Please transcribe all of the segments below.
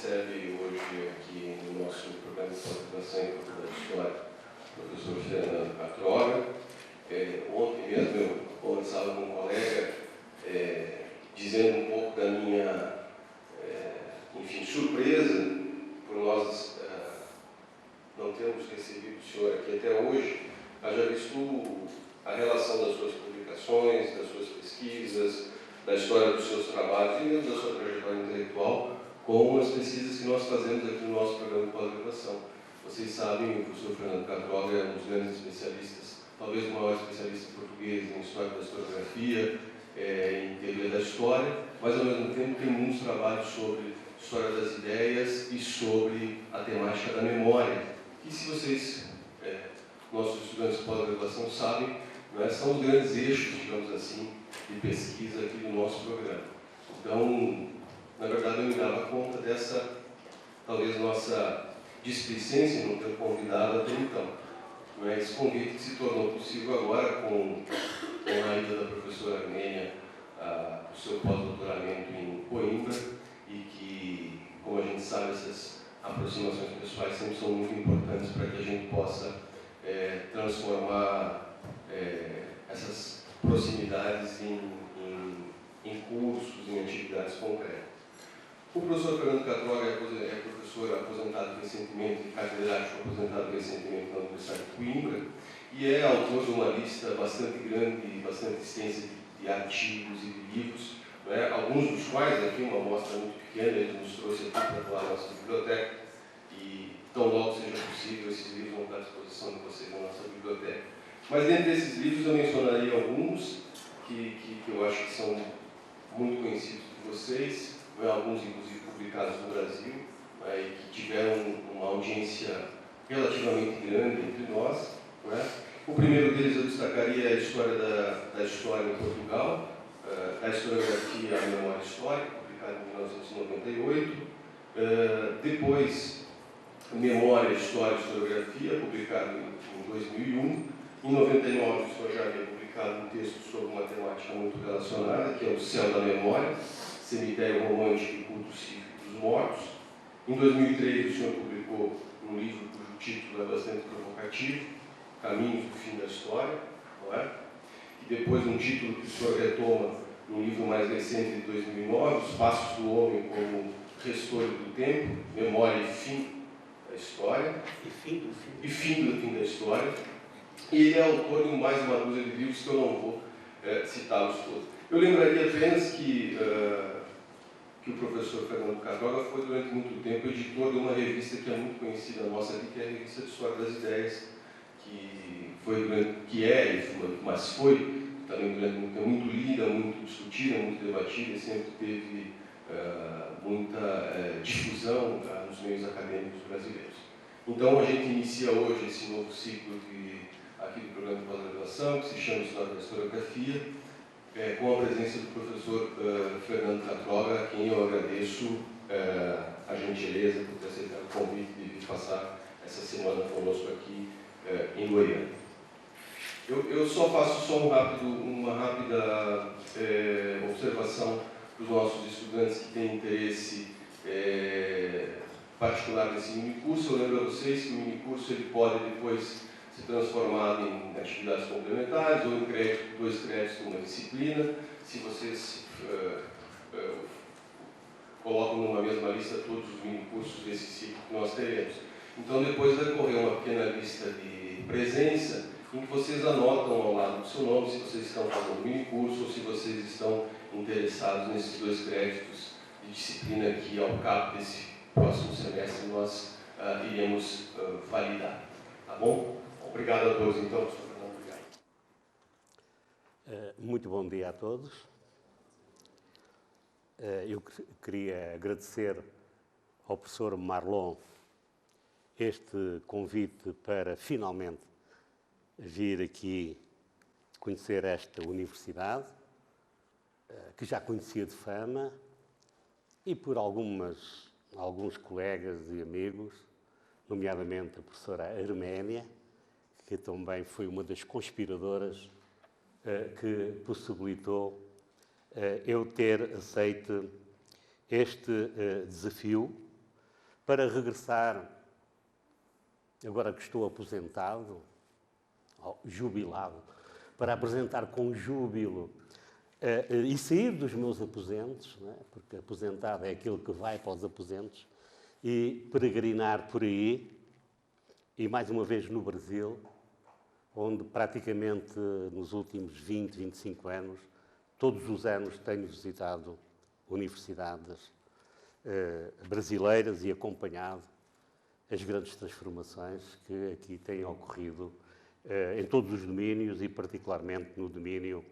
recebe hoje aqui no nosso programa de pós-graduação em Faculdade de História o professor Fernando Catroga. Ontem mesmo eu conversava com um colega dizendo um pouco da minha surpresa por nós não termos recebido o senhor aqui até hoje, haja visto a relação das suas publicações, das suas pesquisas, da história dos seus trabalhos e mesmo da sua trajetória intelectual com as pesquisas que nós fazemos aqui no nosso programa de pós-graduação. Vocês sabem, o professor Fernando Catroga é um dos grandes especialistas, talvez o maior especialista português em história da historiografia, em teoria da história, mas ao mesmo tempo tem muitos trabalhos sobre história das ideias e sobre a temática da memória, que se vocês, nossos estudantes de pós-graduação, sabem, são os grandes eixos, digamos assim, de pesquisa aqui do nosso programa. Então, na verdade, eu me dava conta dessa, talvez, nossa displicência em não ter convidado até então. Esse convite se tornou possível agora com a ida da professora Armênia para o seu pós-doutoramento em Coimbra e que, como a gente sabe, essas aproximações pessoais sempre são muito importantes para que a gente possa transformar essas proximidades em cursos, em atividades concretas. O professor Fernando Catroga é professor aposentado recentemente, catedrático aposentado recentemente na Universidade de Coimbra, e é autor de uma lista bastante grande e bastante extensa de artigos e de livros, alguns dos quais, aqui uma amostra muito pequena, ele nos trouxe aqui para falar na nossa biblioteca, e tão logo seja possível, esses livros vão estar à disposição de vocês na nossa biblioteca. Mas dentro desses livros eu mencionaria alguns que eu acho que são muito conhecidos de vocês, alguns inclusive publicados no Brasil, e que tiveram uma audiência relativamente grande entre nós. O primeiro deles eu destacaria a história da história em Portugal, a historiografia à memória histórica, publicado em 1998. Depois, Memória, História e Historiografia, publicado em 2001. Em 99, o senhor já havia publicado um texto sobre uma temática muito relacionada, que é o Céu da Memória, Cemitério Romântico e Culto Cívico dos Mortos. Em 2003, o senhor publicou um livro cujo título é bastante provocativo, Caminhos do Fim da História, e depois um título que o senhor retoma no livro mais recente de 2009, Os Passos do Homem como Restolho do Tempo, Memória e Fim da História. E fim do fim da História. E ele é autor de mais uma dúzia de livros que eu não vou citá-los todos. Eu lembraria apenas que o professor Fernando Catroga foi durante muito tempo editor de uma revista que é muito conhecida nossa aqui, que é a Revista de História das Ideias, mas foi também durante muito tempo muito lida, muito discutida, muito debatida, e sempre teve muita difusão nos meios acadêmicos brasileiros. Então a gente inicia hoje esse novo ciclo aqui do programa de pós-graduação, que se chama História da Historiografia, com a presença do professor Fernando Catroga, a quem eu agradeço a gentileza por ter aceitado o convite de vir passar essa semana conosco aqui em Goiânia. Eu só faço uma rápida observação para os nossos estudantes que têm interesse particular nesse minicurso. Eu lembro a vocês que o minicurso ele pode depois ser transformado em atividades complementares ou em 2 créditos numa disciplina, se vocês colocam numa mesma lista todos os minicursos desse ciclo que nós teremos. Então, depois vai correr uma pequena lista de presença em que vocês anotam ao lado do seu nome se vocês estão fazendo minicurso ou se vocês estão interessados nesses 2 créditos de disciplina que, ao cabo desse próximo semestre, nós iremos validar. Tá bom? Obrigado a todos, então, professor Fernando. Obrigado. Muito bom dia a todos. Eu queria agradecer ao professor Marlon este convite para finalmente vir aqui conhecer esta universidade, que já conhecia de fama, e por alguns colegas e amigos, nomeadamente a professora Arménia, que também foi uma das conspiradoras que possibilitou eu ter aceito este desafio para regressar, agora que estou aposentado, ou jubilado, para apresentar com júbilo e sair dos meus aposentos, não é? Porque aposentado é aquele que vai para os aposentos, e peregrinar por aí, e mais uma vez no Brasil, onde praticamente nos últimos 20, 25 anos, todos os anos tenho visitado universidades brasileiras e acompanhado as grandes transformações que aqui têm ocorrido em todos os domínios e particularmente no domínio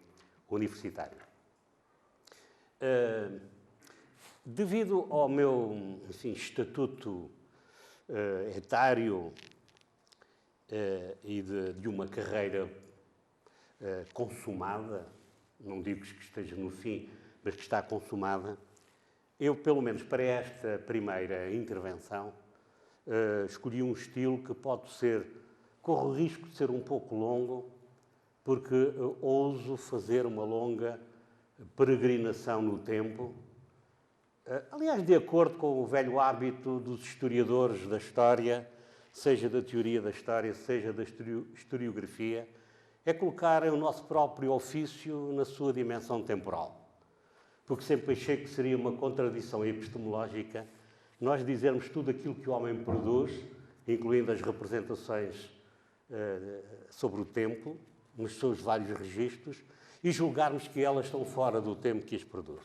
universitário. Devido ao meu, enfim, estatuto etário e de uma carreira consumada, não digo que esteja no fim, mas que está consumada, eu, pelo menos para esta primeira intervenção, escolhi um estilo que pode ser, corre o risco de ser um pouco longo, porque ouso fazer uma longa peregrinação no tempo, aliás, de acordo com o velho hábito dos historiadores da história, seja da teoria da história, seja da historiografia, é colocar o nosso próprio ofício na sua dimensão temporal. Porque sempre achei que seria uma contradição epistemológica nós dizermos tudo aquilo que o homem produz, incluindo as representações sobre o tempo, nos seus vários registros, e julgarmos que elas estão fora do tempo que as produz.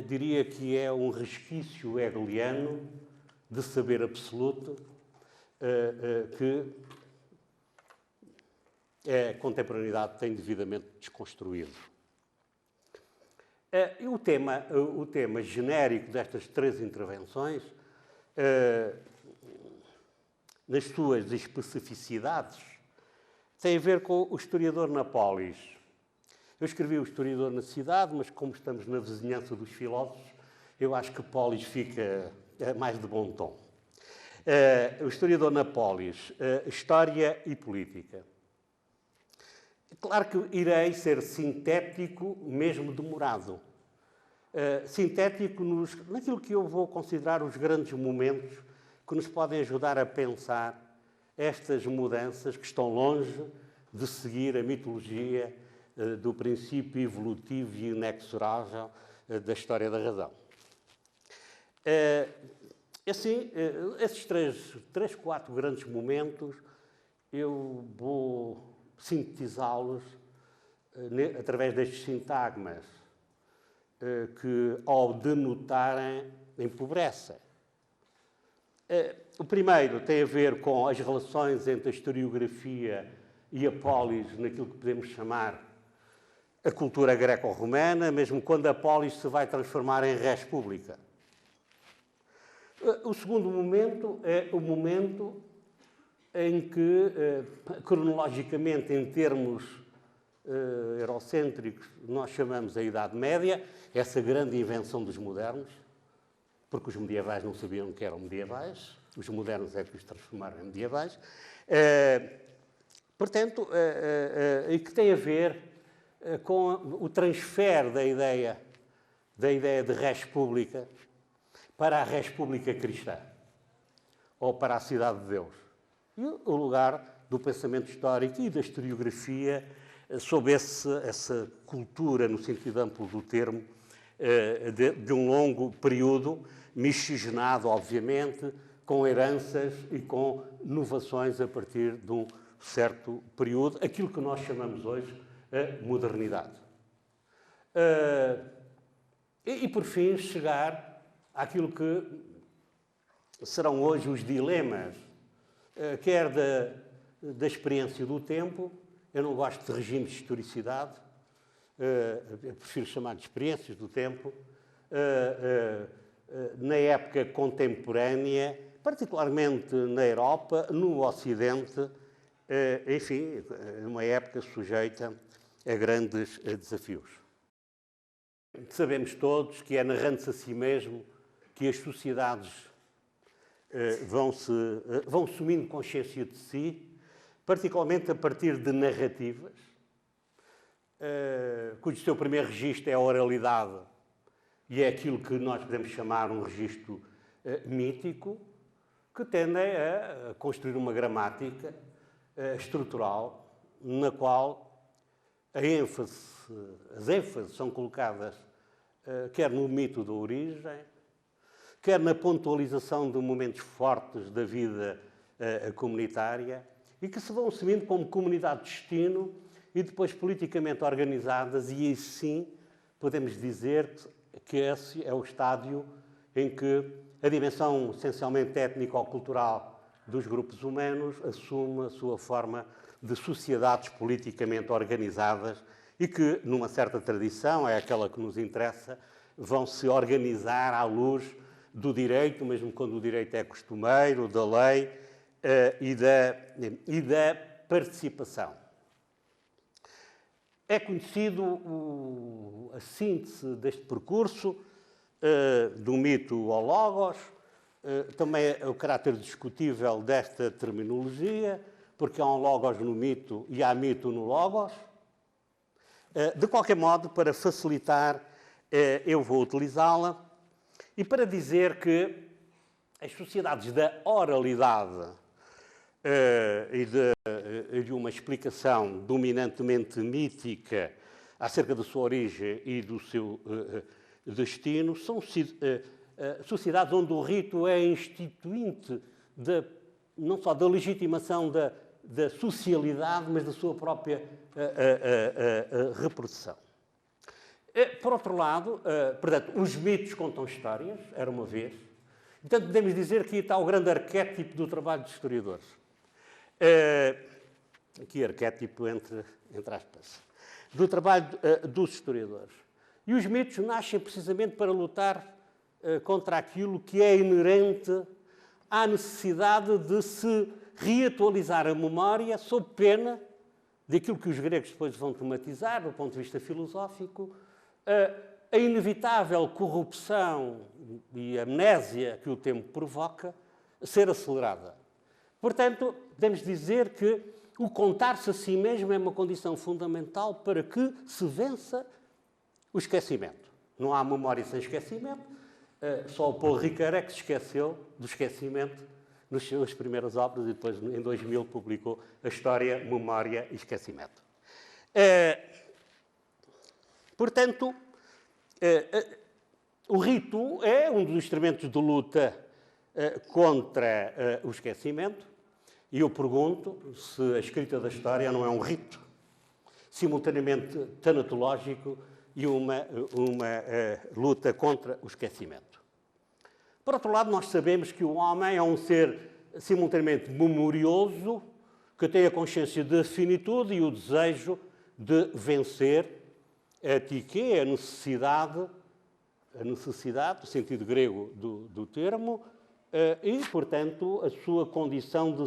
Diria que é um resquício hegeliano de saber absoluto que a contemporaneidade tem devidamente desconstruído. E o tema genérico destas três intervenções, nas suas especificidades, tem a ver com o historiador na polis. Eu escrevi o historiador na cidade, mas como estamos na vizinhança dos filósofos, eu acho que polis fica mais de bom tom. O historiador na polis, história e política. Claro que irei ser sintético, mesmo demorado. Sintético naquilo que eu vou considerar os grandes momentos que nos podem ajudar a pensar estas mudanças que estão longe de seguir a mitologia do princípio evolutivo e inexorável da história da razão. Assim, esses três, quatro grandes momentos, eu vou sintetizá-los através destes sintagmas que, ao denotarem, empobrecem. O primeiro tem a ver com as relações entre a historiografia e a polis, naquilo que podemos chamar a cultura greco-romana, mesmo quando a polis se vai transformar em res pública. O segundo momento é o momento em que, cronologicamente, em termos eurocêntricos, nós chamamos a Idade Média, essa grande invenção dos modernos, porque os medievais não sabiam que eram medievais, os modernos é que os transformaram em medievais, portanto, e que tem a ver com o transfer da ideia de res pública para a res pública cristã, ou para a cidade de Deus. E o lugar do pensamento histórico e da historiografia sob essa cultura, no sentido amplo do termo, de um longo período, miscigenado, obviamente, com heranças e com inovações a partir de um certo período, aquilo que nós chamamos hoje a modernidade. E por fim, chegar àquilo que serão hoje os dilemas, quer da experiência do tempo. Eu não gosto de regimes de historicidade, eu prefiro chamar de experiências do tempo, na época contemporânea, particularmente na Europa, no Ocidente, enfim, uma época sujeita a grandes desafios. Sabemos todos que é narrando-se a si mesmo que as sociedades vão assumindo consciência de si, particularmente a partir de narrativas, cujo seu primeiro registro é a oralidade, e é aquilo que nós podemos chamar um registro mítico que tendem a construir uma gramática estrutural na qual as ênfases são colocadas quer no mito da origem, quer na pontualização de momentos fortes da vida comunitária e que se vão assumindo como comunidade de destino e depois politicamente organizadas, e aí sim podemos dizer que esse é o estádio em que a dimensão essencialmente étnico-cultural dos grupos humanos assume a sua forma de sociedades politicamente organizadas e que, numa certa tradição, é aquela que nos interessa, vão se organizar à luz do direito, mesmo quando o direito é costumeiro, da lei e da participação. É conhecido a síntese deste percurso, do mito ao logos, também é o caráter discutível desta terminologia, porque há um logos no mito e há mito no logos. De qualquer modo, para facilitar, eu vou utilizá-la e para dizer que as sociedades da oralidade e de uma explicação dominantemente mítica acerca da sua origem e do seu destino são sociedades onde o rito é instituinte não só da legitimação da socialidade, mas da sua própria reprodução. Por outro lado, portanto, os mitos contam histórias, era uma vez. Portanto, podemos dizer que está o grande arquétipo do trabalho dos historiadores. Aqui, arquétipo entre aspas. Do trabalho dos historiadores. E os mitos nascem precisamente para lutar contra aquilo que é inerente à necessidade de se reatualizar a memória sob pena daquilo que os gregos depois vão tematizar, do ponto de vista filosófico, a inevitável corrupção e amnésia que o tempo provoca ser acelerada. Portanto, podemos dizer que o contar-se a si mesmo é uma condição fundamental para que se vença o esquecimento. Não há memória sem esquecimento. Só o Paul Ricoeur é que se esqueceu do esquecimento nas suas primeiras obras e depois, em 2000, publicou a História, Memória e Esquecimento. Portanto, o rito é um dos instrumentos de luta contra o esquecimento e eu pergunto se a escrita da história não é um rito simultaneamente tanatológico e uma luta contra o esquecimento. Por outro lado, nós sabemos que o homem é um ser simultaneamente memorioso, que tem a consciência da finitude e o desejo de vencer a tique, a necessidade, no sentido grego do termo, e, portanto, a sua condição de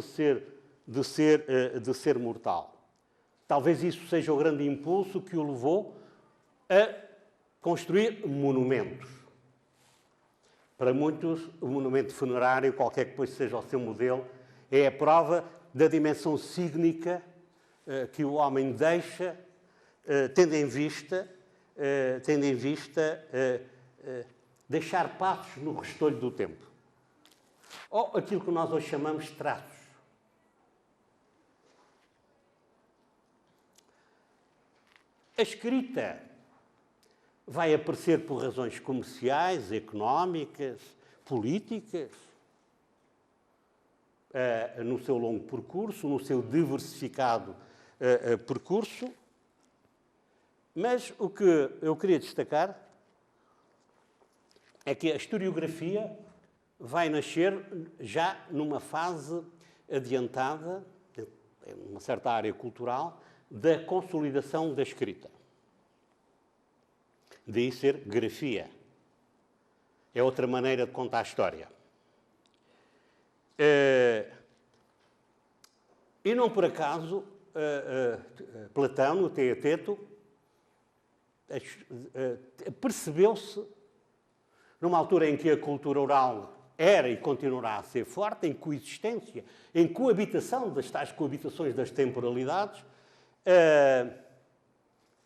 ser mortal. Talvez isso seja o grande impulso que o levou a construir monumentos. Para muitos, o monumento funerário, qualquer que depois seja o seu modelo, é a prova da dimensão sígnica que o homem deixa, tendo em vista deixar passos no restolho do tempo. Ou aquilo que nós hoje chamamos de traços. A escrita vai aparecer por razões comerciais, económicas, políticas, no seu longo percurso, no seu diversificado percurso. Mas o que eu queria destacar é que a historiografia vai nascer já numa fase adiantada, numa certa área cultural, da consolidação da escrita. Daí ser grafia. É outra maneira de contar a história. E não por acaso, Platão, no Teeteto, percebeu-se, numa altura em que a cultura oral era e continuará a ser forte, em coexistência, em coabitação das tais coabitações das temporalidades,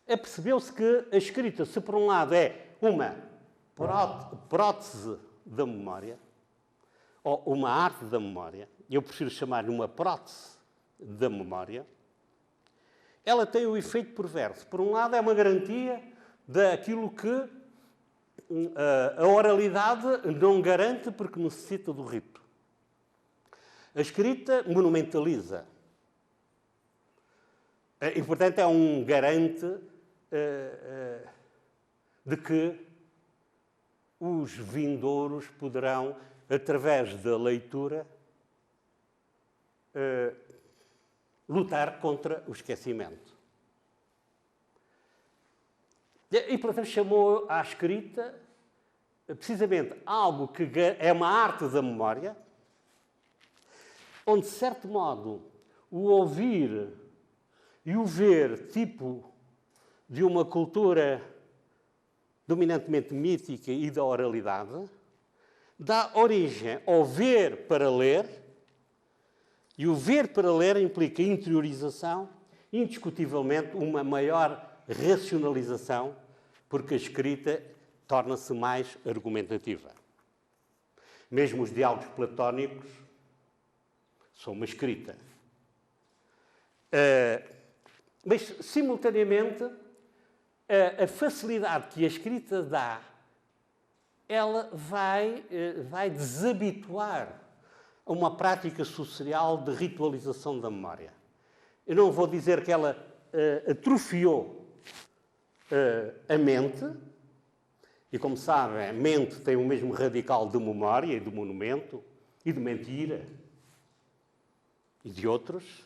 percebeu-se que a escrita, se por um lado é uma prótese da memória, ou uma arte da memória, eu prefiro chamar-lhe uma prótese da memória, ela tem o efeito perverso. Por um lado, é uma garantia daquilo que a oralidade não garante porque necessita do rito. A escrita monumentaliza. E, portanto, é um garante de que os vindouros poderão, através da leitura, lutar contra o esquecimento. E, portanto, chamou à escrita precisamente algo que é uma arte da memória, onde, de certo modo, o ouvir e o ver, tipo de uma cultura dominantemente mítica e da oralidade, dá origem ao ver para ler, e o ver para ler implica interiorização, indiscutivelmente uma maior racionalização, porque a escrita torna-se mais argumentativa. Mesmo os diálogos platónicos são uma escrita. Mas, simultaneamente, a facilidade que a escrita dá, ela vai desabituar a uma prática social de ritualização da memória. Eu não vou dizer que ela atrofiou a mente, e como sabem, a mente tem o mesmo radical de memória e de monumento, e de mentira, e de outros,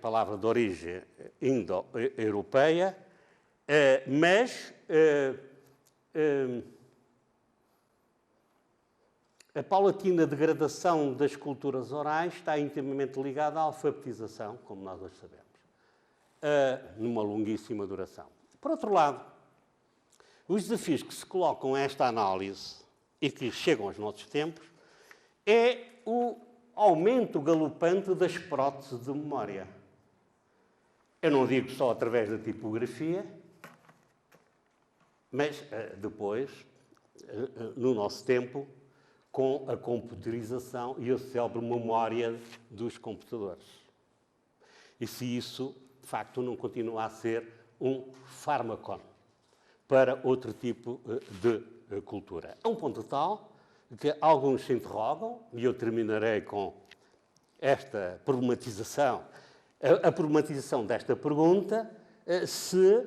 palavra de origem indo-europeia, mas a paulatina degradação das culturas orais está intimamente ligada à alfabetização, como nós hoje sabemos, numa longuíssima duração. Por outro lado, os desafios que se colocam a esta análise e que chegam aos nossos tempos é o aumento galopante das próteses de memória. Eu não digo só através da tipografia, mas depois, no nosso tempo, com a computerização e a célebre memória dos computadores. E se isso, de facto, não continua a ser um fármaco para outro tipo de cultura. A um ponto tal que alguns se interrogam, e eu terminarei com esta problematização, a problematização desta pergunta, se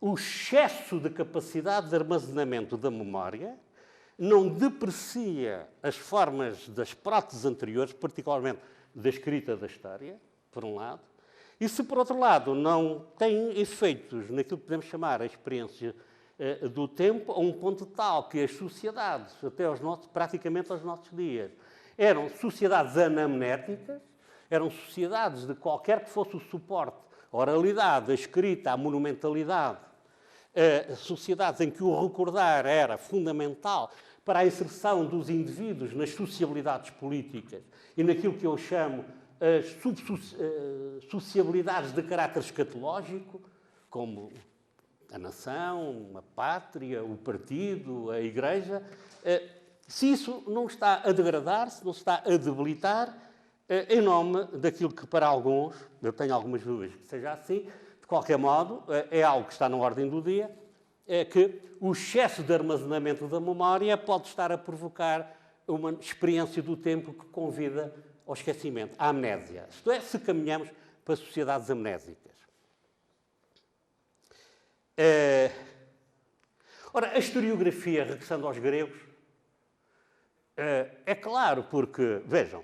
o excesso de capacidade de armazenamento da memória não deprecia as formas das próteses anteriores, particularmente da escrita da história, por um lado, e se, por outro lado, não tem efeitos naquilo que podemos chamar a experiência do tempo, a um ponto tal que as sociedades, até praticamente aos nossos dias, eram sociedades anamnéticas, eram sociedades de qualquer que fosse o suporte, a oralidade, a escrita, a monumentalidade, sociedades em que o recordar era fundamental para a inserção dos indivíduos nas sociabilidades políticas e naquilo que eu chamo as sociabilidades de caráter escatológico, como a nação, a pátria, o partido, a igreja. Se isso não está a degradar-se, não está a debilitar, em nome daquilo que para alguns, eu tenho algumas dúvidas que seja assim, de qualquer modo, é algo que está na ordem do dia, é que o excesso de armazenamento da memória pode estar a provocar uma experiência do tempo que convida ao esquecimento, à amnésia. Isto é, se caminhamos para sociedades amnésicas. Ora, a historiografia, regressando aos gregos, é claro porque, vejam,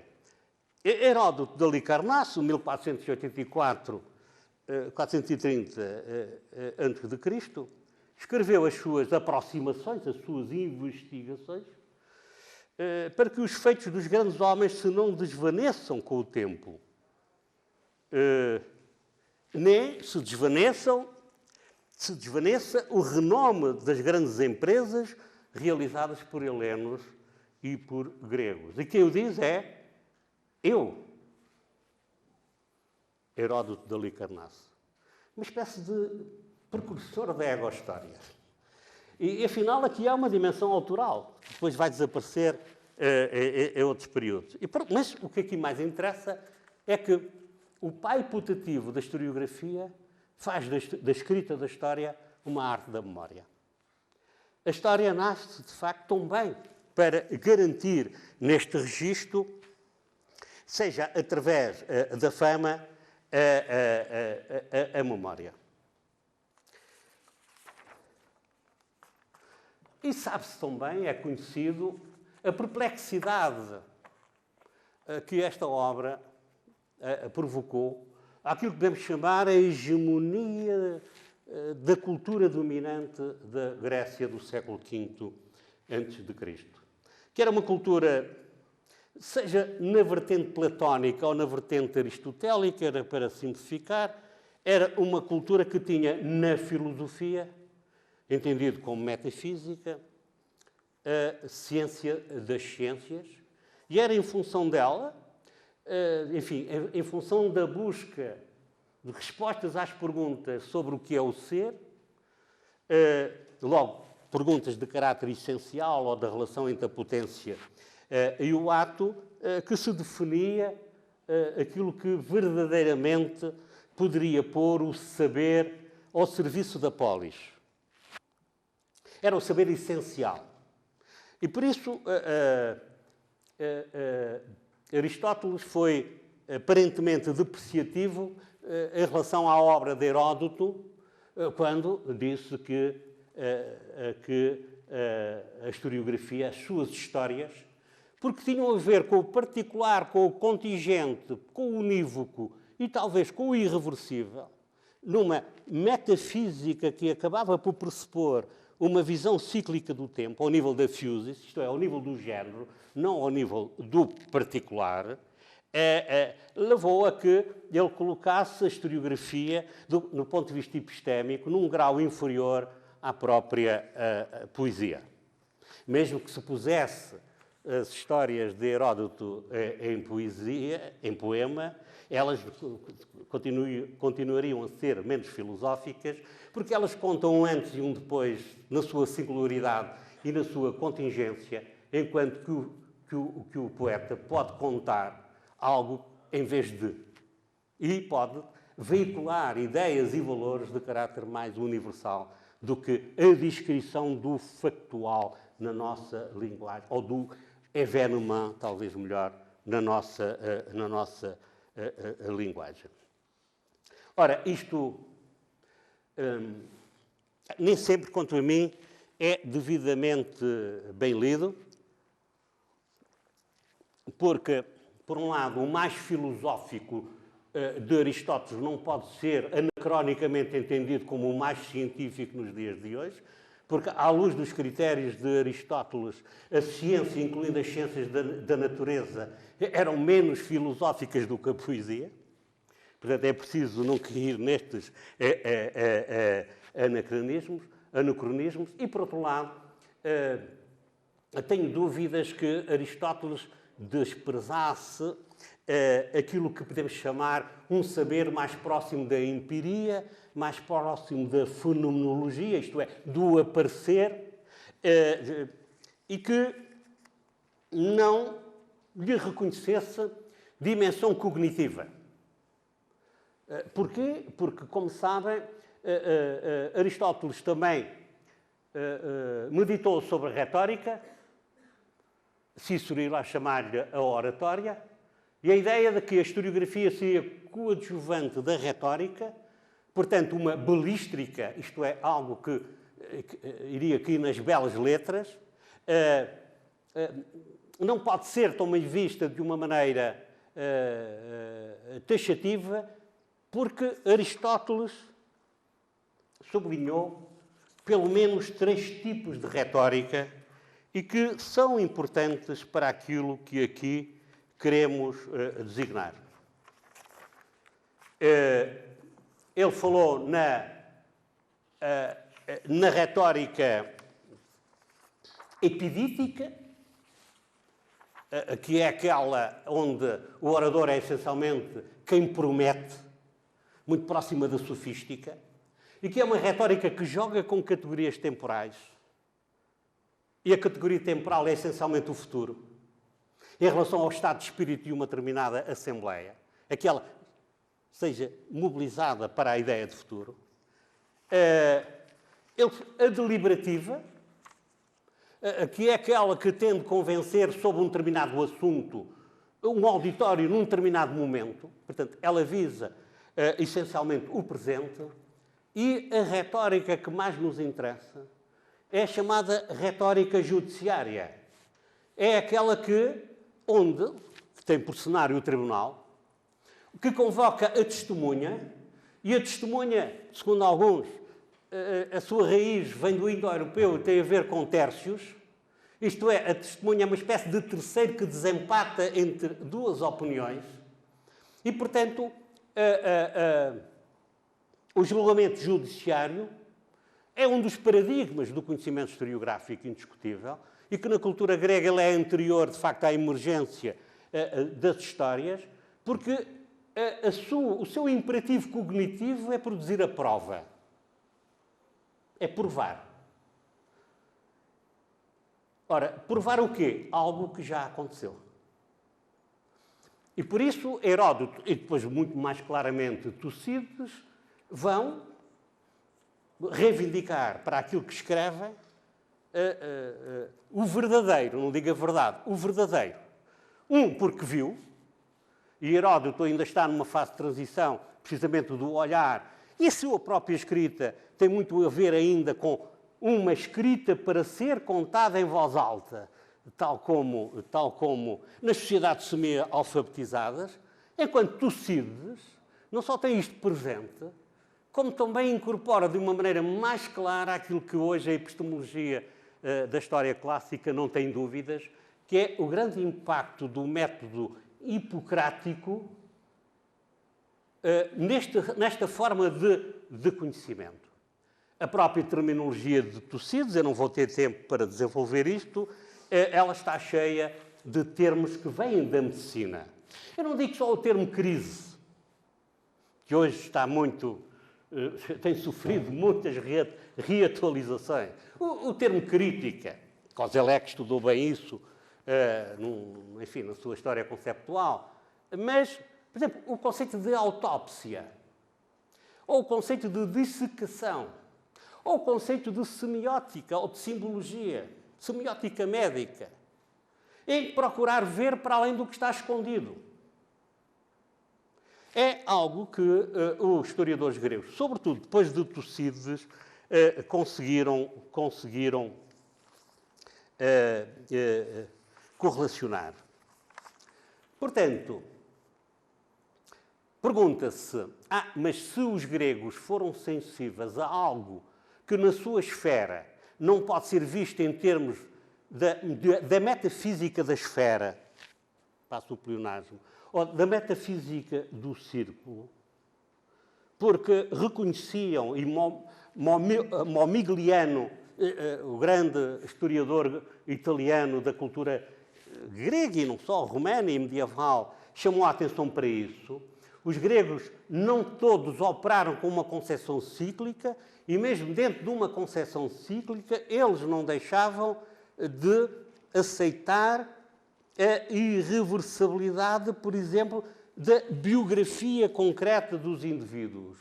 Heródoto de Alicarnasso, 1484, 430 a.C., escreveu as suas aproximações, as suas investigações, para que os feitos dos grandes homens se não desvaneçam com o tempo, nem se desvaneça o renome das grandes empresas realizadas por helenos e por gregos. E quem o diz é eu, Heródoto de Alicarnasso, uma espécie de precursor da ego-história. E, afinal, aqui há uma dimensão autoral, que depois vai desaparecer a outros períodos. E pronto, mas o que aqui mais interessa é que o pai putativo da historiografia faz da escrita da história uma arte da memória. A história nasce, de facto, também para garantir neste registro, seja através da fama, a memória. E sabe-se também, é conhecido, a perplexidade que esta obra provocou, aquilo que podemos chamar a hegemonia da cultura dominante da Grécia do século V a.C., que era uma cultura, seja na vertente platónica ou na vertente aristotélica, era para simplificar, era uma cultura que tinha na filosofia, entendido como metafísica, a ciência das ciências, e era em função dela, enfim, em função da busca de respostas às perguntas sobre o que é o ser, logo, perguntas de caráter essencial ou da relação entre a potência e o ato, que se definia aquilo que verdadeiramente poderia pôr o saber ao serviço da polis. Era o saber essencial. E por isso Aristóteles foi aparentemente depreciativo em relação à obra de Heródoto, quando disse que a historiografia, as suas histórias, porque tinham a ver com o particular, com o contingente, com o unívoco e talvez com o irreversível, numa metafísica que acabava por pressupor uma visão cíclica do tempo, ao nível da physis, isto é, ao nível do género, não ao nível do particular, levou a que ele colocasse a historiografia, no ponto de vista epistémico, num grau inferior à própria poesia. Mesmo que se pusesse as histórias de Heródoto em poesia, em poema, elas continuariam a ser menos filosóficas, porque elas contam um antes e um depois na sua singularidade e na sua contingência, enquanto que o poeta pode contar algo em vez de. E pode veicular ideias e valores de caráter mais universal do que a descrição do factual na nossa linguagem, ou do événement, talvez melhor, na nossa linguagem. Ora, isto nem sempre, quanto a mim, é devidamente bem lido, porque, por um lado, o mais filosófico de Aristóteles não pode ser anacronicamente entendido como o mais científico nos dias de hoje, porque, à luz dos critérios de Aristóteles, a ciência, incluindo as ciências da natureza, eram menos filosóficas do que a poesia. Portanto, é preciso não cair nestes anacronismos. E, por outro lado, tenho dúvidas que Aristóteles desprezasse aquilo que podemos chamar um saber mais próximo da empiria, mais próximo da fenomenologia, isto é, do aparecer, e que não lhe reconhecesse dimensão cognitiva. Porquê? Porque, como sabem, Aristóteles também meditou sobre a retórica, Cícero irá chamar-lhe a oratória, e a ideia de que a historiografia seria coadjuvante da retórica, portanto, uma belístrica, isto é, algo que iria cair nas belas letras, não pode ser também vista de uma maneira taxativa, porque Aristóteles sublinhou pelo menos 3 tipos de retórica e que são importantes para aquilo que aqui queremos designar. Ele falou na retórica epidítica, que é aquela onde o orador é essencialmente quem promete, muito próxima da sofística, e que é uma retórica que joga com categorias temporais. E a categoria temporal é essencialmente o futuro. em relação ao estado de espírito de uma determinada Assembleia, aquela seja mobilizada para a ideia de futuro. A deliberativa, que é aquela que tende a convencer sobre um determinado assunto um auditório num determinado momento, portanto, ela visa essencialmente o presente, e a retórica que mais nos interessa é a chamada retórica judiciária. É aquela que tem por cenário o tribunal, que convoca a testemunha, e a testemunha, segundo alguns, a sua raiz vem do indo-europeu e tem a ver com tércios, isto é, a testemunha é uma espécie de terceiro que desempata entre duas opiniões, e, portanto, o julgamento judiciário é um dos paradigmas do conhecimento historiográfico indiscutível, e que na cultura grega ele é anterior, de facto, à emergência das histórias, porque o seu imperativo cognitivo é produzir a prova. É provar. Ora, provar o quê? Algo que já aconteceu. E por isso Heródoto, e depois muito mais claramente Tucídides, vão reivindicar para aquilo que escrevem o verdadeiro, não digo a verdade, o verdadeiro. Porque viu, e Heródoto ainda está numa fase de transição, precisamente do olhar, e a sua própria escrita tem muito a ver ainda com uma escrita para ser contada em voz alta, tal como nas sociedades semi-alfabetizadas, enquanto Tucídides não só tem isto presente, como também incorpora de uma maneira mais clara aquilo que hoje a epistemologia da história clássica não tem dúvidas, que é o grande impacto do método hipocrático nesta forma de conhecimento. A própria terminologia de Tucídides, eu não vou ter tempo para desenvolver isto, ela está cheia de termos que vêm da medicina. Eu não digo só o termo crise, que hoje está tem sofrido muitas reatualizações. O termo crítica, Koselleck estudou bem isso, enfim, na sua história conceptual. Mas, por exemplo, o conceito de autópsia, ou o conceito de dissecação, ou o conceito de semiótica ou de simbologia, semiótica médica, em procurar ver para além do que está escondido. É algo que os historiadores gregos, sobretudo depois de Tucídides, conseguiram correlacionar. Portanto, pergunta-se, mas se os gregos foram sensíveis a algo que na sua esfera não pode ser visto em termos da metafísica da esfera, passo o pleonasmo, ou da metafísica do círculo, porque reconheciam, e Momigliano, o grande historiador italiano da cultura grega e não só, romana e medieval, chamou a atenção para isso. Os gregos não todos operaram com uma concepção cíclica e mesmo dentro de uma concepção cíclica eles não deixavam de aceitar a irreversibilidade, por exemplo, da biografia concreta dos indivíduos.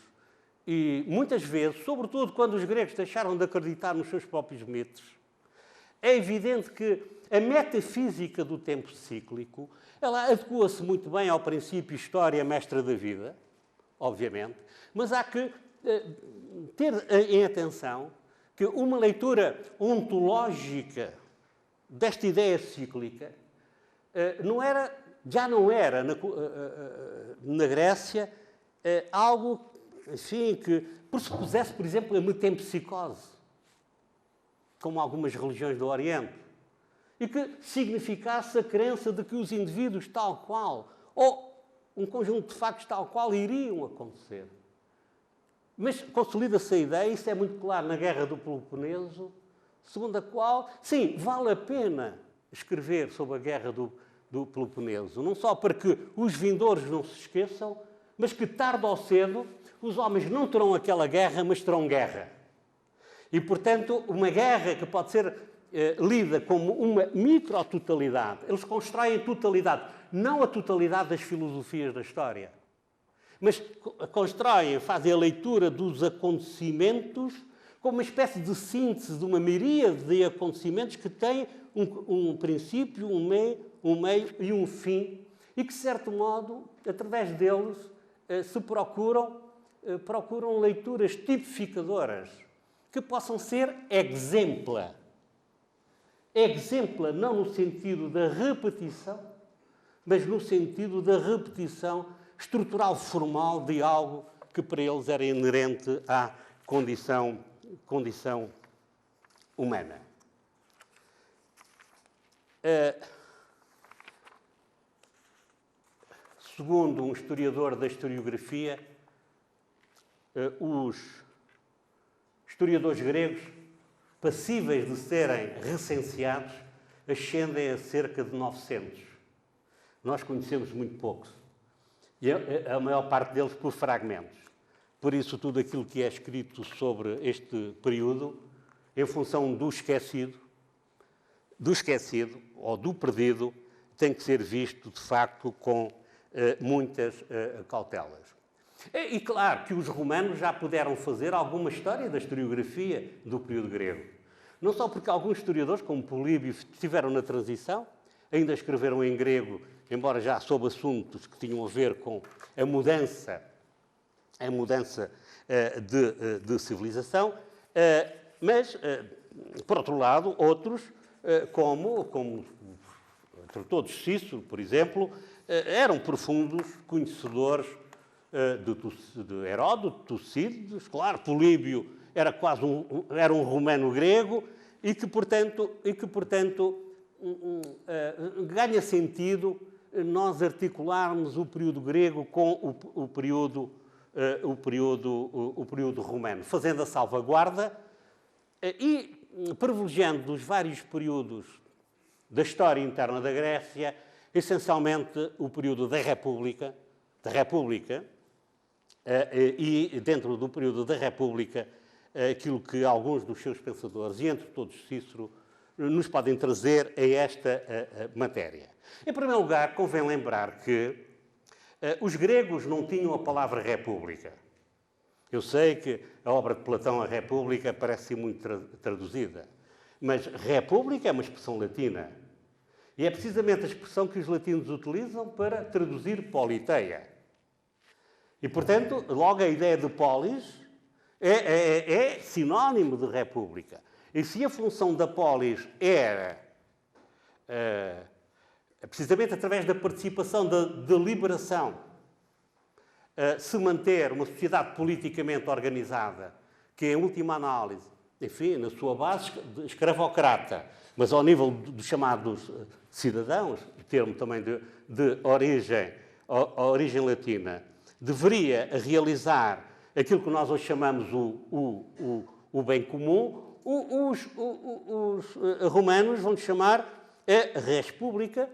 E muitas vezes, sobretudo quando os gregos deixaram de acreditar nos seus próprios mitos, é evidente que a metafísica do tempo cíclico, ela adequa-se muito bem ao princípio história mestra da vida, obviamente, mas há que ter em atenção que uma leitura ontológica desta ideia cíclica já não era na Grécia algo, enfim, que pressupusesse, por exemplo, a metempsicose, como algumas religiões do Oriente, e que significasse a crença de que os indivíduos tal qual, ou um conjunto de factos tal qual, iriam acontecer. Mas consolida-se a ideia, isso é muito claro na Guerra do Peloponeso, segundo a qual, sim, vale a pena escrever sobre a Guerra do Peloponeso, não só para que os vindores não se esqueçam, mas que tarde ou cedo os homens não terão aquela guerra, mas terão guerra. E, portanto, uma guerra que pode ser lida como uma micrototalidade. Eles constroem a totalidade, não a totalidade das filosofias da história, mas constroem, fazem a leitura dos acontecimentos como uma espécie de síntese de uma miríade de acontecimentos que têm um princípio, um meio e um fim, e que, de certo modo, através deles, se procuram leituras tipificadoras que possam ser exempla. Exempla não no sentido da repetição, mas no sentido da repetição estrutural formal de algo que para eles era inerente à condição humana. Segundo um historiador da historiografia, os historiadores gregos, passíveis de serem recenseados, ascendem a cerca de 900. Nós conhecemos muito poucos. E a maior parte deles por fragmentos. Por isso, tudo aquilo que é escrito sobre este período, em função do esquecido ou do perdido, tem que ser visto, de facto, com muitas cautelas. E claro que os romanos já puderam fazer alguma história da historiografia do período grego. Não só porque alguns historiadores, como Políbio, estiveram na transição, ainda escreveram em grego, embora já sobre assuntos que tinham a ver com a mudança de civilização, mas, por outro lado, outros, como todos Cícero, por exemplo, eram profundos conhecedores de Heródoto, Tucídides, claro, Políbio era quase um romano grego e que, portanto, ganha sentido nós articularmos o período grego com o período romano, fazendo a salvaguarda e privilegiando dos vários períodos da história interna da Grécia, essencialmente o período da República, e dentro do período da República, aquilo que alguns dos seus pensadores, e entre todos Cícero, nos podem trazer a esta matéria. Em primeiro lugar, convém lembrar que os gregos não tinham a palavra república. Eu sei que a obra de Platão, a República, parece ser muito traduzida, mas república é uma expressão latina. E é precisamente a expressão que os latinos utilizam para traduzir politeia. E, portanto, logo a ideia de polis é sinónimo de república. E se a função da polis era, precisamente através da participação, da deliberação, se manter uma sociedade politicamente organizada, que em última análise, enfim, na sua base, escravocrata, mas ao nível dos chamados cidadãos, termo também de origem latina, deveria realizar aquilo que nós hoje chamamos o bem comum. Os romanos vão chamar a res pública,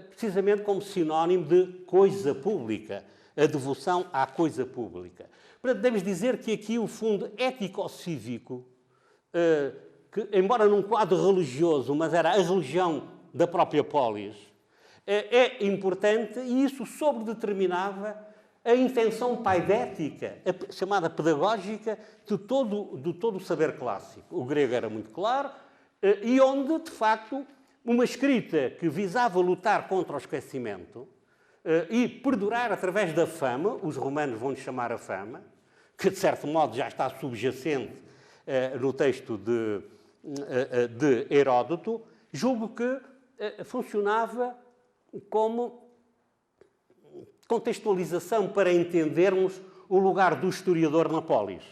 precisamente como sinónimo de coisa pública, a devoção à coisa pública. Portanto, devemos dizer que aqui o fundo ético-cívico, que, embora num quadro religioso, mas era a religião da própria polis, é importante e isso sobredeterminava a intenção paidética, chamada pedagógica, de todo o saber clássico. O grego era muito claro, e onde, de facto, uma escrita que visava lutar contra o esquecimento e perdurar através da fama, os romanos vão-lhe chamar a fama, que de certo modo já está subjacente no texto de Heródoto, julgo que funcionava como contextualização para entendermos o lugar do historiador na polis.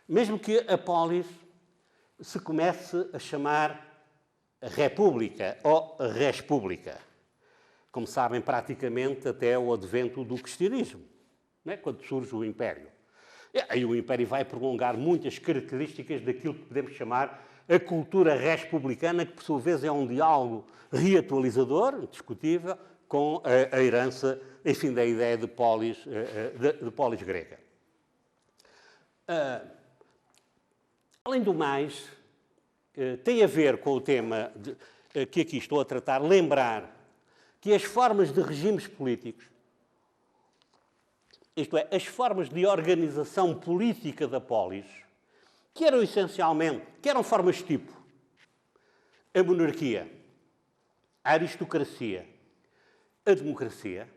Mesmo que a polis se comece a chamar República ou Res Pública. Como sabem, praticamente até o advento do cristianismo, né? Quando surge o Império. E aí o Império vai prolongar muitas características daquilo que podemos chamar a cultura republicana, que por sua vez é um diálogo reatualizador, indiscutível, com a herança, enfim, da ideia de polis grega. Além do mais, tem a ver com o tema que aqui estou a tratar, lembrar que as formas de regimes políticos, isto é, as formas de organização política da polis, que eram essencialmente, que eram formas tipo a monarquia, a aristocracia, a democracia,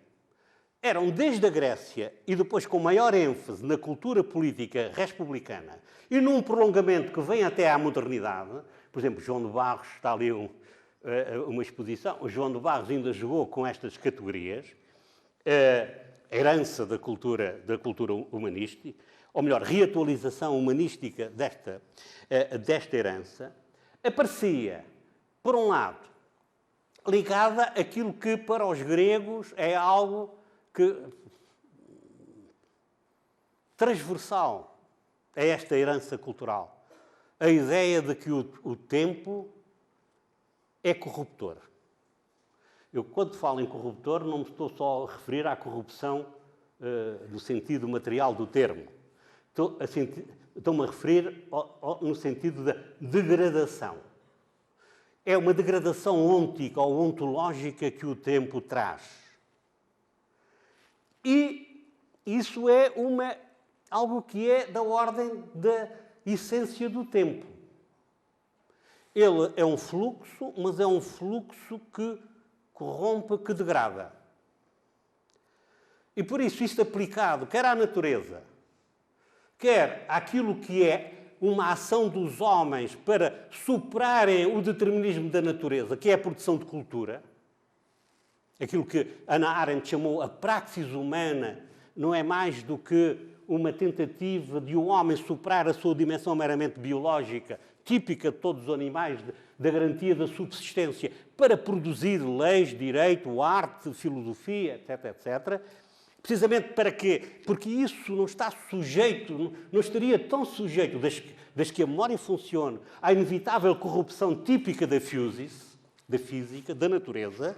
eram desde a Grécia e depois com maior ênfase na cultura política republicana e num prolongamento que vem até à modernidade. Por exemplo, João de Barros, está ali uma exposição, o João de Barros ainda jogou com estas categorias, a herança da cultura humanística, ou melhor, reatualização humanística desta herança, aparecia, por um lado, ligada àquilo que para os gregos é algo transversal a esta herança cultural. A ideia de que o tempo é corruptor. Eu, quando falo em corruptor, não me estou só a referir à corrupção no sentido material do termo. Estou-me a referir no sentido da degradação. É uma degradação ôntica ou ontológica que o tempo traz. E isso é algo que é da ordem da essência do tempo. Ele é um fluxo, mas é um fluxo que corrompe, que degrada. E por isso isto aplicado quer à natureza, quer àquilo que é uma ação dos homens para superarem o determinismo da natureza, que é a produção de cultura, aquilo que Hannah Arendt chamou a praxis humana, não é mais do que uma tentativa de um homem superar a sua dimensão meramente biológica, típica de todos os animais, da garantia da subsistência, para produzir leis, direito, arte, filosofia, etc., etc., precisamente para quê? Porque isso não está sujeito, não estaria tão sujeito, desde que a memória funcione, à inevitável corrupção típica da física, da natureza.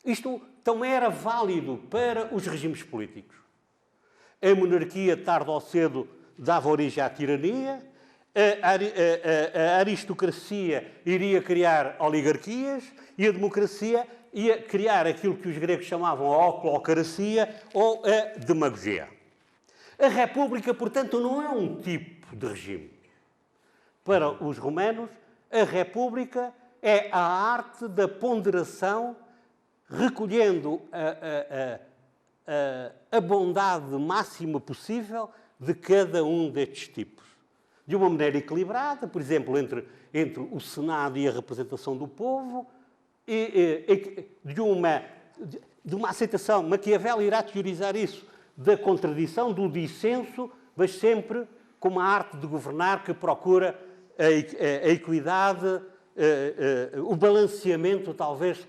Isto também era válido para os regimes políticos. A monarquia, tarde ou cedo, dava origem à tirania, a aristocracia iria criar oligarquias e a democracia ia criar aquilo que os gregos chamavam a oclocracia ou a demagogia. A república, portanto, não é um tipo de regime. Para os romanos, a república é a arte da ponderação, recolhendo a bondade máxima possível de cada um destes tipos. De uma maneira equilibrada, por exemplo, entre o Senado e a representação do povo, de uma aceitação. Maquiavel irá teorizar isso, da contradição, do dissenso, mas sempre com uma arte de governar que procura a equidade, o balanceamento talvez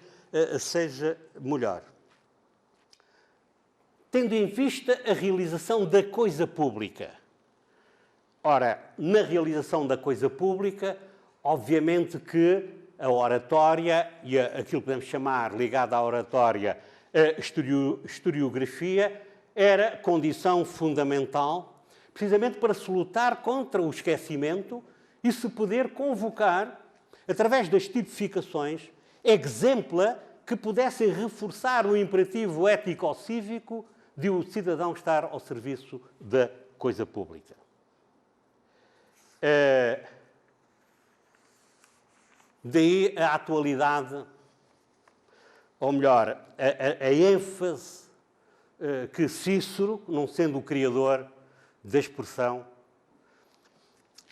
seja melhor. Tendo em vista a realização da coisa pública. Ora, na realização da coisa pública, obviamente que a oratória e aquilo que podemos chamar, ligado à oratória, a historiografia, era condição fundamental, precisamente para se lutar contra o esquecimento e se poder convocar, através das tipificações, exempla que pudessem reforçar o imperativo ético-cívico de o cidadão estar ao serviço da coisa pública. Daí a atualidade, ou melhor, a ênfase que Cícero, não sendo o criador da expressão,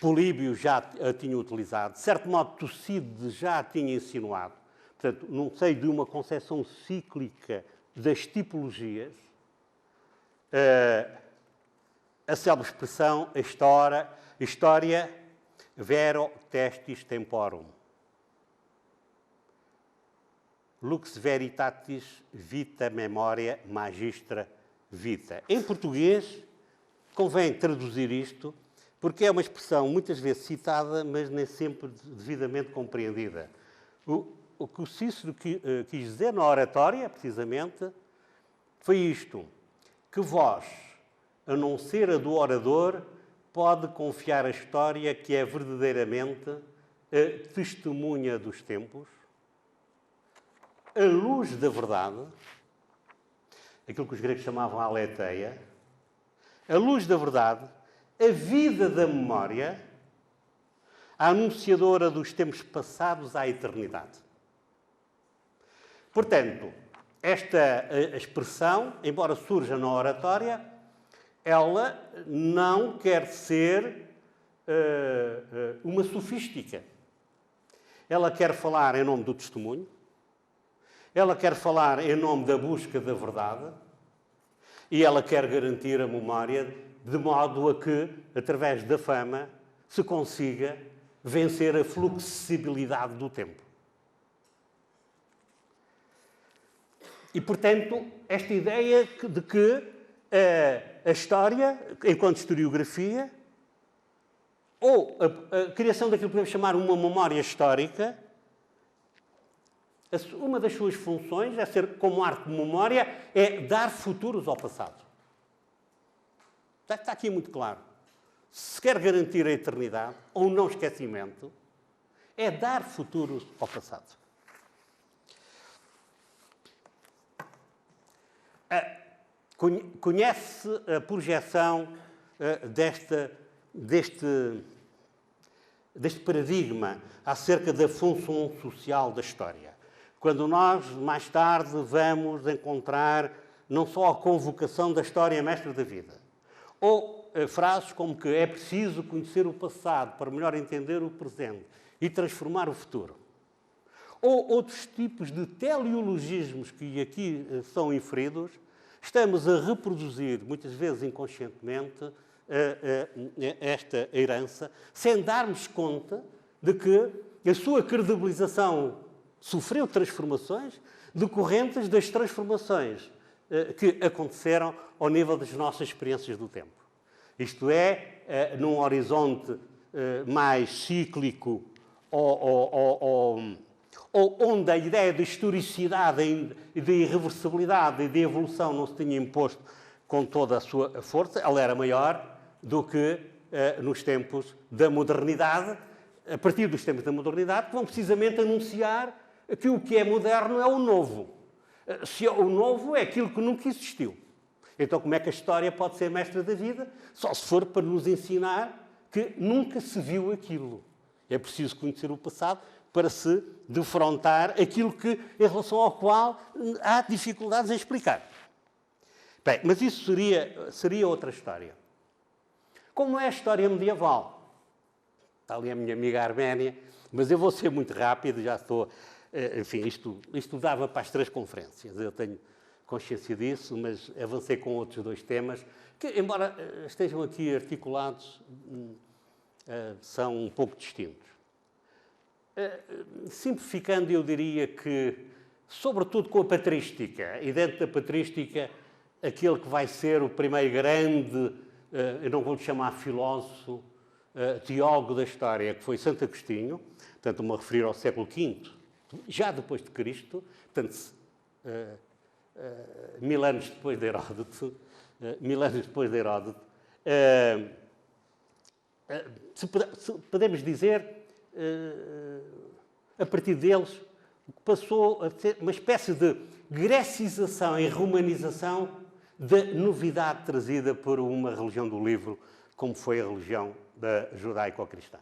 Políbio já a tinha utilizado, de certo modo Tucídides já a tinha insinuado. Portanto, não sei de uma concepção cíclica das tipologias, a célebre expressão, a história vero testis temporum. Lux veritatis vita memoria magistra vita. Em português, convém traduzir isto, porque é uma expressão muitas vezes citada, mas nem sempre devidamente compreendida. O que o Cícero quis dizer na oratória, precisamente, foi isto, que vós, a não ser a do orador, pode confiar a história que é verdadeiramente a testemunha dos tempos, a luz da verdade, aquilo que os gregos chamavam a aletheia, a luz da verdade, a vida da memória, a anunciadora dos tempos passados à eternidade. Portanto, esta expressão, embora surja na oratória, ela não quer ser uma sofística. Ela quer falar em nome do testemunho, ela quer falar em nome da busca da verdade e ela quer garantir a memória de modo a que, através da fama, se consiga vencer a fluxibilidade do tempo. E, portanto, esta ideia de que a história, enquanto historiografia, ou a criação daquilo que podemos chamar uma memória histórica, uma das suas funções é ser, como arte de memória, é dar futuros ao passado. Está aqui muito claro. Se quer garantir a eternidade, ou o não esquecimento, é dar futuros ao passado. Conhece a projeção deste paradigma acerca da função social da história. Quando nós, mais tarde, vamos encontrar não só a convocação da história mestra da vida, ou frases como que é preciso conhecer o passado para melhor entender o presente e transformar o futuro. Ou outros tipos de teleologismos que aqui são inferidos, estamos a reproduzir, muitas vezes inconscientemente, esta herança, sem darmos conta de que a sua credibilização sofreu transformações decorrentes das transformações que aconteceram ao nível das nossas experiências do tempo. Isto é, num horizonte mais cíclico ou onde a ideia de historicidade e de irreversibilidade e de evolução não se tinha imposto com toda a sua força, ela era maior do que nos tempos da modernidade, a partir dos tempos da modernidade, que vão precisamente anunciar que o que é moderno é o novo. Se o novo é aquilo que nunca existiu. Então, como é que a história pode ser mestra da vida? Só se for para nos ensinar que nunca se viu aquilo. É preciso conhecer o passado para se defrontar aquilo que, em relação ao qual há dificuldades em explicar. Bem, mas isso seria outra história. Como é a história medieval? Está ali a minha amiga Arménia, mas eu vou ser muito rápido, já estou... Enfim, isto dava para as 3 conferências, eu tenho consciência disso, mas avancei com outros 2 temas, que, embora estejam aqui articulados, são um pouco distintos. Simplificando, eu diria que, sobretudo com a patrística, e dentro da patrística, aquele que vai ser o primeiro grande, eu não vou lhe chamar filósofo, teólogo da história, que foi Santo Agostinho, portanto, me referir ao século V, já depois de Cristo, portanto, 1000 anos depois de Heródoto, se podemos dizer, a partir deles, passou a ser uma espécie de grecização e romanização da novidade trazida por uma religião do livro, como foi a religião da judaico-cristã.